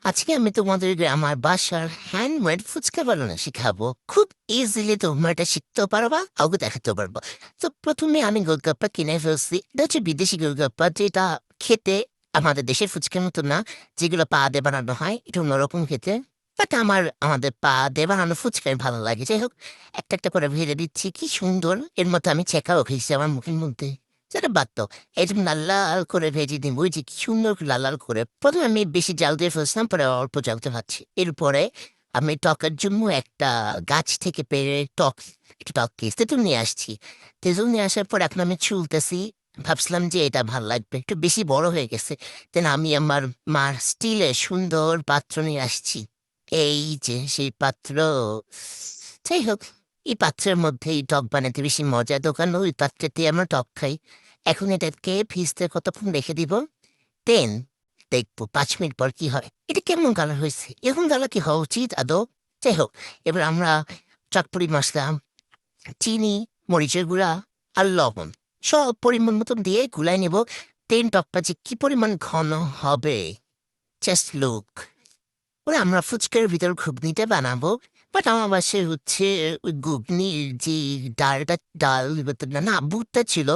আজকে আমি তোমাদেরকে আমার বাসার হ্যান্ডমেড ফুচকা বানানো শিখাবো। খুব ইজিলি তোমরা এটা শিখতেও পারবা, কাউকে দেখাতেও পারবো। তো প্রথমে আমি গোলগাপ্পা কিনে ফেলছি। এটা হচ্ছে বিদেশি গোলগাপ্পা, যেটা খেতে আমাদের দেশের ফুচকার মতো না। যেগুলো পা দিয়ে বানানো হয়, এটা অন্যরকম খেতে। বাট আমাদের পা দিয়ে বানানো ফুচকাই ভালো লাগে। যাই হোক, একটা একটা করে ভেজে দিচ্ছি, কি সুন্দর। এর মতো আমি চেকাও খেয়েছি আমার মুখের মধ্যে। সেটা বাদ দাও, এরকম লাল লাল করে ভেজে দিন, বুঝছি কি সুন্দর করে লাল লাল করে। প্রথমে আমি বেশি জাল দিয়ে ফেলছিলাম, পরে অল্প জালতে ভাবছি। এরপরে আমি টকের জন্য একটা গাছ থেকে পেরে একটু টক কেস তেঁতুল নিয়ে আসছি। তেঁতুল নিয়ে আসার পর এখন আমি ছুলতেছি। ভাবছিলাম যে এটা ভাল লাগবে, একটু বেশি বড় হয়ে গেছে। দেন আমি আমার মার স্টিলের সুন্দর পাত্র নিয়ে আসছি। এই যে সেই পাত্র। যাই হোক, এই পাত্রের মধ্যে এই টক বানাতে বেশি মজা। দোকানে ওই পাত্রতে আমরা টক খাই। এখন এটাকে ফ্রিজে কতক্ষণ রেখে দিব, দেন দেখবো 5 মিনিট পর কি হয়। এটা কেমন কালার হয়েছে, এরকম কালার কি হওয়া উচিত আদৌ? যাই হোক, এবার আমরা চটপটি মশলা, চিনি, মরিচের গুঁড়া আর লবণ সব পরিমাণ মতন দিয়ে গুলাই নেব। দেন টকটা যে কি পরিমাণ ঘন হবে, জাস্ট লুক। ওরা আমরা ফুচকার ভিতর ঘুগনিটা বানাবো। বাট আমার বাসায় হচ্ছে ওই ঘুগনির যে ডাল না না বুটটা ছিল,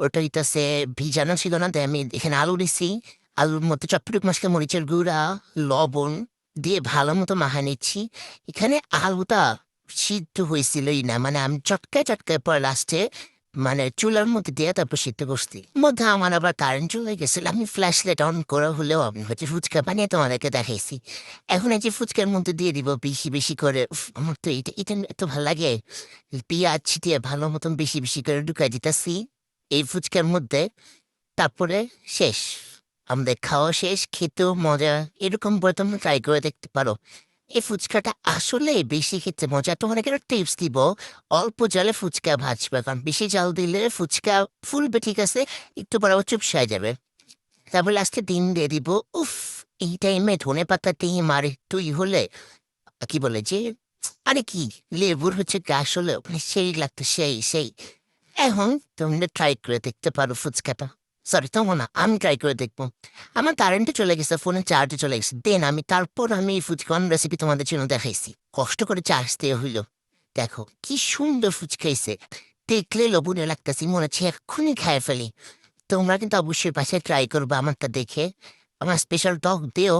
ওটা হইতাছে ভিজানো ছিল না। তাই আমি এখানে আলু দিছি। আলুর মধ্যে চটপটুক মশলা, মরিচের গুঁড়া, লবণ দিয়ে ভালো মতো মাখা নিচ্ছি। এখানে আলুটা সিদ্ধ হয়েছিলই না, মানে আমি চটকায় চটকায় পর লাস্টে মানে চুলার মধ্যে দিয়ে তারপর সিদ্ধ করছি। মধ্যে আমার আবার কারেন্ট চলে গেছিল, আমি ফ্ল্যাশ লাইট অন করা হলেও আমি হচ্ছে ফুচকা বানিয়ে তোমাদেরকে দেখাইছি। এখন এই যে ফুচকার মধ্যে দিয়ে দিব বেশি বেশি করে। আমার তো এটা এটা এত ভালো লাগে। পেঁয়াজ ছিটিয়ে ভালো মতন বেশি বেশি করে ঢুকাই দিতেছি এই ফুচকার মধ্যে। তারপরে শেষ, আমাদের খাওয়া শেষ। খেতেও মজা। এরকম করে তোমরা ট্রাই করে দেখতে পারো। এই ফুচকাটা আসলে বেশি খেতে মজা। তোমাকে একটা টিপস দিব, অল্প জালে ফুচকা ভাজবে, কারণ বেশি জাল দিলে ফুচকা ফুলবে ঠিক আছে, একটু পর আবার চুপসায় যাবে। তারপর লাস্টে ডিম দিয়ে দিব। উফ, এই টাইমে ধনে পাতা ডিম আর তুই হলে কি বলে যে, আরে কি, লেবুর হচ্ছে গাছ হলে মানে সেই লাগতো, সেই সেই। এখন তোমরা ট্রাই করে দেখতে পারো ফুচকাটা। সরি, তোমার না, আমি ট্রাই করে দেখবো। আমার কারেন্টে চলে গেছে, ফোনে চার্জে চলে গেছে। দেন তারপর আমি এই ফুচকান রেসিপি তোমাদের জন্য দেখাইছি। কষ্ট করে চার্জ দিয়ে হইলো। দেখো কি সুন্দর ফুচকাইছে, দেখলে লোভনীয় লাগতেছি, মনে হচ্ছে এক্ষুনি খায় ফেলি। তোমরা কিন্তু অবশ্যই পাশে ট্রাই করবে আমারটা দেখে। আমার স্পেশাল টক দিও।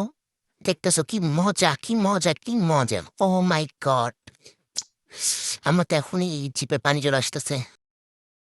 দেখতেছো কি মজা, কি মজা, কি মজা। ও মাই গড, আমার তো এখনই জিভে পানি চলে আসতেছে।